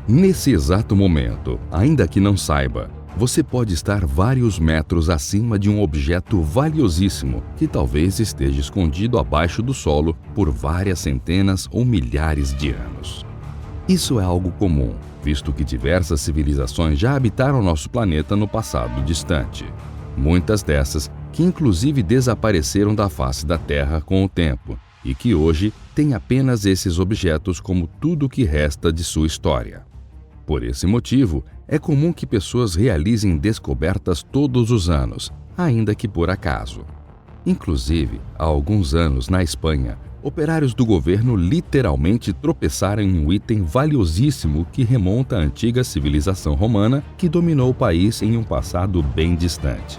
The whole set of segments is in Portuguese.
Nesse exato momento, ainda que não saiba, você pode estar vários metros acima de um objeto valiosíssimo que talvez esteja escondido abaixo do solo por várias centenas ou milhares de anos. Isso é algo comum, visto que diversas civilizações já habitaram nosso planeta no passado distante. Muitas dessas que inclusive desapareceram da face da Terra com o tempo e que hoje têm apenas esses objetos como tudo o que resta de sua história. Por esse motivo, é comum que pessoas realizem descobertas todos os anos, ainda que por acaso. Inclusive, há alguns anos, na Espanha, operários do governo literalmente tropeçaram em um item valiosíssimo que remonta à antiga civilização romana que dominou o país em um passado bem distante.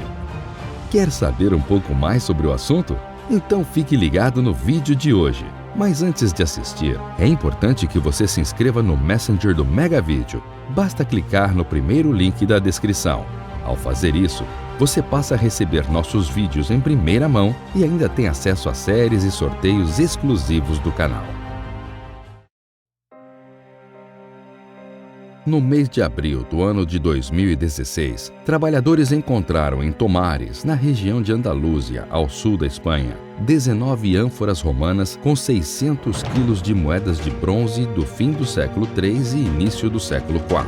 Quer saber um pouco mais sobre o assunto? Então fique ligado no vídeo de hoje. Mas antes de assistir, é importante que você se inscreva no Messenger do Megavídeo. Basta clicar no primeiro link da descrição. Ao fazer isso, você passa a receber nossos vídeos em primeira mão e ainda tem acesso a séries e sorteios exclusivos do canal. No mês de abril do ano de 2016, trabalhadores encontraram em Tomares, na região de Andaluzia, ao sul da Espanha, 19 ânforas romanas com 600 quilos de moedas de bronze do fim do século III e início do século IV.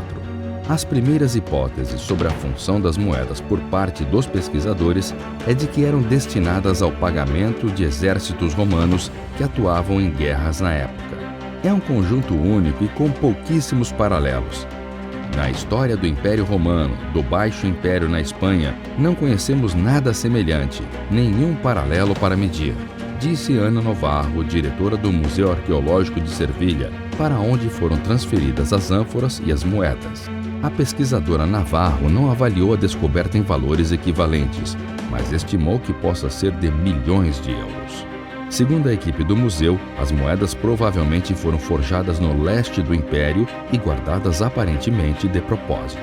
As primeiras hipóteses sobre a função das moedas por parte dos pesquisadores é de que eram destinadas ao pagamento de exércitos romanos que atuavam em guerras na época. É um conjunto único e com pouquíssimos paralelos. Na história do Império Romano, do Baixo Império na Espanha, não conhecemos nada semelhante, nenhum paralelo para medir, disse Ana Navarro, diretora do Museu Arqueológico de Sevilha, para onde foram transferidas as ânforas e as moedas. A pesquisadora Navarro não avaliou a descoberta em valores equivalentes, mas estimou que possa ser de milhões de euros. Segundo a equipe do museu, as moedas provavelmente foram forjadas no leste do Império e guardadas aparentemente de propósito.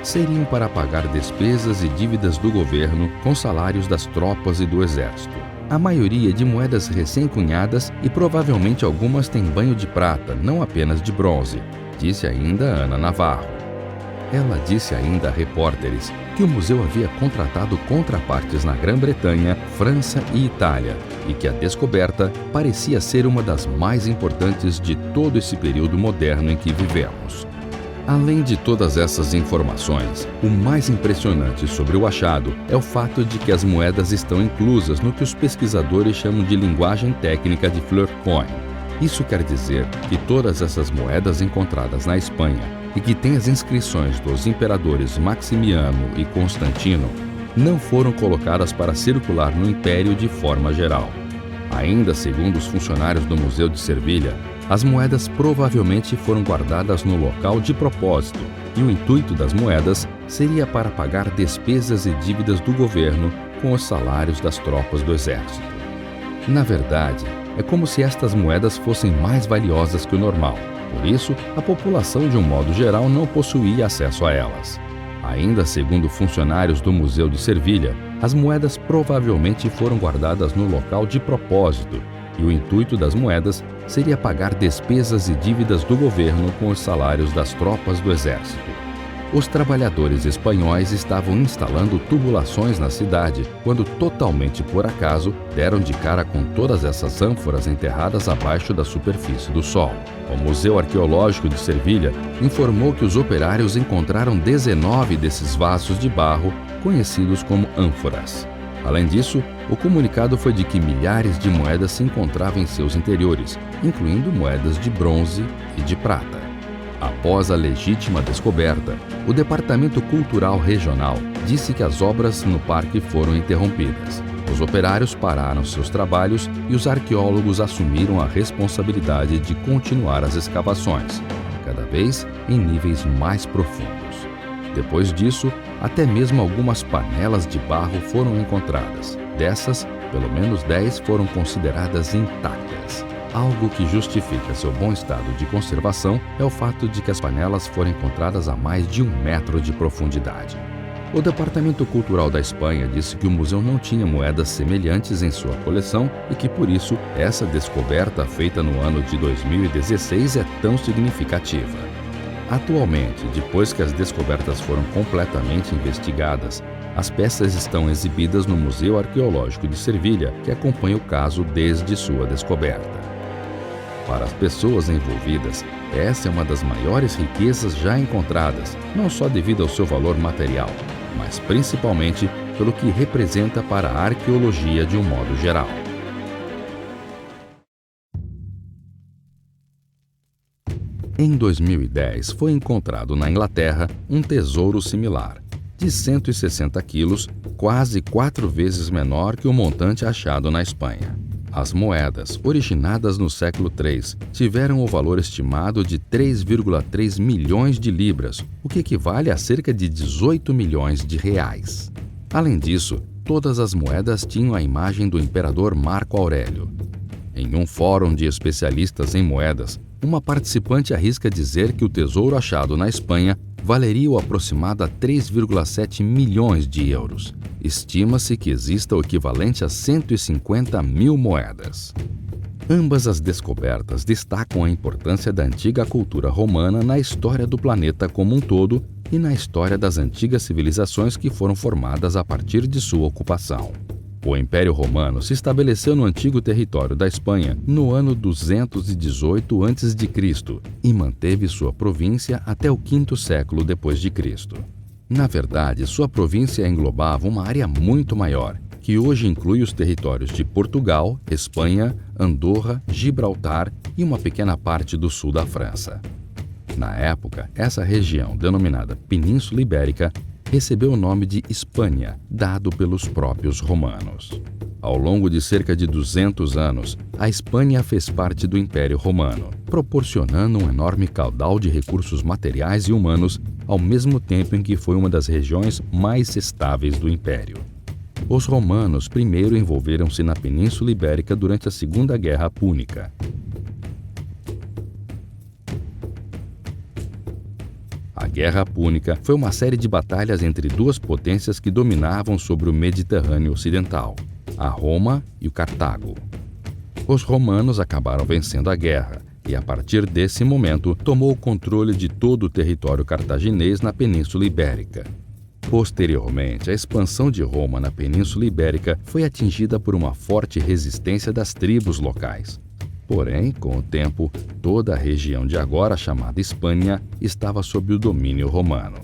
Seriam para pagar despesas e dívidas do governo com salários das tropas e do exército. A maioria de moedas recém-cunhadas e provavelmente algumas têm banho de prata, não apenas de bronze, disse ainda Ana Navarro. Ela disse ainda a repórteres que o museu havia contratado contrapartes na Grã-Bretanha, França e Itália e que a descoberta parecia ser uma das mais importantes de todo esse período moderno em que vivemos. Além de todas essas informações, o mais impressionante sobre o achado é o fato de que as moedas estão inclusas no que os pesquisadores chamam de linguagem técnica de Fleur-Coin. Isso quer dizer que todas essas moedas encontradas na Espanha e que têm as inscrições dos imperadores Maximiano e Constantino não foram colocadas para circular no Império de forma geral. Ainda segundo os funcionários do Museu de Sevilha, as moedas provavelmente foram guardadas no local de propósito e o intuito das moedas seria para pagar despesas e dívidas do governo com os salários das tropas do exército. Na verdade, é como se estas moedas fossem mais valiosas que o normal. Por isso, a população de um modo geral não possuía acesso a elas. Ainda segundo funcionários do Museu de Sevilha, as moedas provavelmente foram guardadas no local de propósito e o intuito das moedas seria pagar despesas e dívidas do governo com os salários das tropas do exército. Os trabalhadores espanhóis estavam instalando tubulações na cidade quando, totalmente por acaso, deram de cara com todas essas ânforas enterradas abaixo da superfície do solo. O Museu Arqueológico de Sevilha informou que os operários encontraram 19 desses vasos de barro, conhecidos como ânforas. Além disso, o comunicado foi de que milhares de moedas se encontravam em seus interiores, incluindo moedas de bronze e de prata. Após a legítima descoberta, o Departamento Cultural Regional disse que as obras no parque foram interrompidas. Os operários pararam seus trabalhos e os arqueólogos assumiram a responsabilidade de continuar as escavações, cada vez em níveis mais profundos. Depois disso, até mesmo algumas panelas de barro foram encontradas. Dessas, pelo menos 10 foram consideradas intactas. Algo que justifica seu bom estado de conservação é o fato de que as panelas foram encontradas a mais de 1 metro de profundidade. O Departamento Cultural da Espanha disse que o museu não tinha moedas semelhantes em sua coleção e que, por isso, essa descoberta feita no ano de 2016 é tão significativa. Atualmente, depois que as descobertas foram completamente investigadas, as peças estão exibidas no Museu Arqueológico de Servilha, que acompanha o caso desde sua descoberta. Para as pessoas envolvidas, essa é uma das maiores riquezas já encontradas, não só devido ao seu valor material, mas principalmente pelo que representa para a arqueologia de um modo geral. Em 2010, foi encontrado na Inglaterra um tesouro similar, de 160 quilos, quase 4 vezes menor que o montante achado na Espanha. As moedas, originadas no século III, tiveram o valor estimado de 3,3 milhões de libras, o que equivale a cerca de 18 milhões de reais. Além disso, todas as moedas tinham a imagem do imperador Marco Aurélio. Em um fórum de especialistas em moedas, uma participante arrisca dizer que o tesouro achado na Espanha valeria o aproximado a 3,7 milhões de euros. Estima-se que exista o equivalente a 150 mil moedas. Ambas as descobertas destacam a importância da antiga cultura romana na história do planeta como um todo e na história das antigas civilizações que foram formadas a partir de sua ocupação. O Império Romano se estabeleceu no antigo território da Espanha no ano 218 a.C. e manteve sua província até o quinto século depois de Cristo. Na verdade, sua província englobava uma área muito maior, que hoje inclui os territórios de Portugal, Espanha, Andorra, Gibraltar e uma pequena parte do sul da França. Na época, essa região, denominada Península Ibérica, recebeu o nome de Hispânia, dado pelos próprios romanos. Ao longo de cerca de 200 anos, a Espanha fez parte do Império Romano, proporcionando um enorme caudal de recursos materiais e humanos, ao mesmo tempo em que foi uma das regiões mais estáveis do Império. Os romanos primeiro envolveram-se na Península Ibérica durante a Segunda Guerra Púnica. A Guerra Púnica foi uma série de batalhas entre duas potências que dominavam sobre o Mediterrâneo Ocidental, a Roma e o Cartago. Os romanos acabaram vencendo a guerra e, a partir desse momento, tomou o controle de todo o território cartaginês na Península Ibérica. Posteriormente, a expansão de Roma na Península Ibérica foi atingida por uma forte resistência das tribos locais. Porém, com o tempo, toda a região de agora chamada Espanha estava sob o domínio romano.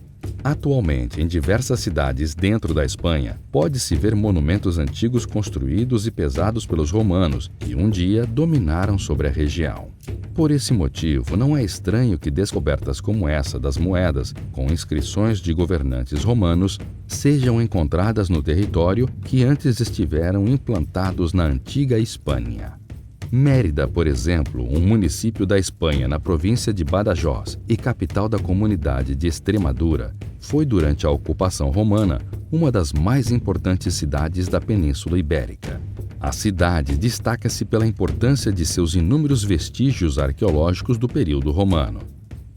Atualmente, em diversas cidades dentro da Espanha, pode-se ver monumentos antigos construídos e pesados pelos romanos, que um dia dominaram sobre a região. Por esse motivo, não é estranho que descobertas como essa das moedas, com inscrições de governantes romanos, sejam encontradas no território que antes estiveram implantados na antiga Espanha. Mérida, por exemplo, um município da Espanha na província de Badajoz e capital da comunidade de Extremadura, foi durante a ocupação romana uma das mais importantes cidades da Península Ibérica. A cidade destaca-se pela importância de seus inúmeros vestígios arqueológicos do período romano.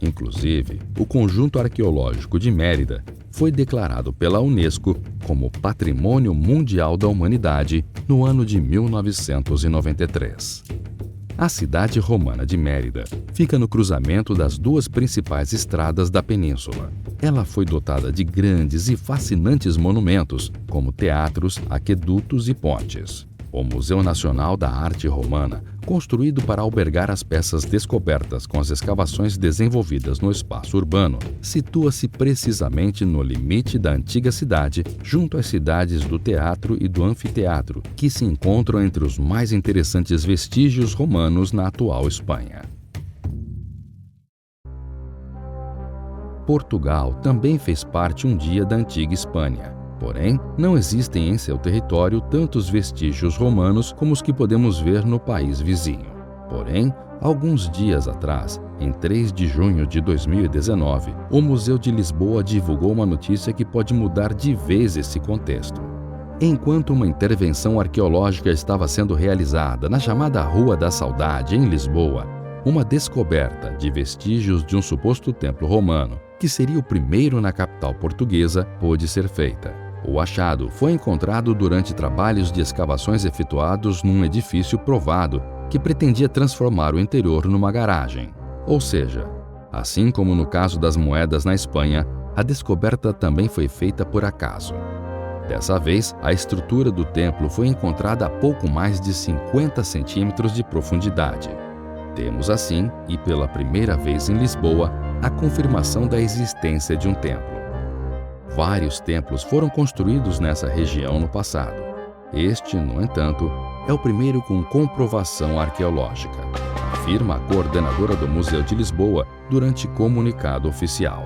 Inclusive, o conjunto arqueológico de Mérida foi declarado pela Unesco como Patrimônio Mundial da Humanidade no ano de 1993. A cidade romana de Mérida fica no cruzamento das duas principais estradas da península. Ela foi dotada de grandes e fascinantes monumentos, como teatros, aquedutos e pontes. O Museu Nacional da Arte Romana, construído para albergar as peças descobertas com as escavações desenvolvidas no espaço urbano, situa-se precisamente no limite da antiga cidade, junto às cidades do teatro e do anfiteatro, que se encontram entre os mais interessantes vestígios romanos na atual Espanha. Portugal também fez parte um dia da antiga Espanha. Porém, não existem em seu território tantos vestígios romanos como os que podemos ver no país vizinho. Porém, alguns dias atrás, em 3 de junho de 2019, o Museu de Lisboa divulgou uma notícia que pode mudar de vez esse contexto. Enquanto uma intervenção arqueológica estava sendo realizada na chamada Rua da Saudade, em Lisboa, uma descoberta de vestígios de um suposto templo romano, que seria o primeiro na capital portuguesa, pôde ser feita. O achado foi encontrado durante trabalhos de escavações efetuados num edifício provado que pretendia transformar o interior numa garagem. Ou seja, Assim como no caso das moedas na Espanha, a descoberta também foi feita por acaso. Dessa vez, a estrutura do templo foi encontrada a pouco mais de 50 centímetros de profundidade. Temos assim, e pela primeira vez em Lisboa, a confirmação da existência de um templo. Vários templos foram construídos nessa região no passado. Este, no entanto, é o primeiro com comprovação arqueológica, afirma a coordenadora do Museu de Lisboa durante comunicado oficial.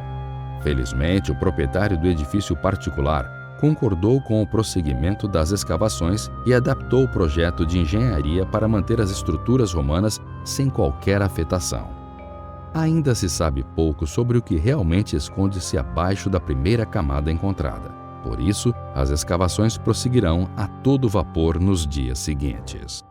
Felizmente, o proprietário do edifício particular concordou com o prosseguimento das escavações e adaptou o projeto de engenharia para manter as estruturas romanas sem qualquer afetação. Ainda se sabe pouco sobre o que realmente esconde-se abaixo da primeira camada encontrada. Por isso, as escavações prosseguirão a todo vapor nos dias seguintes.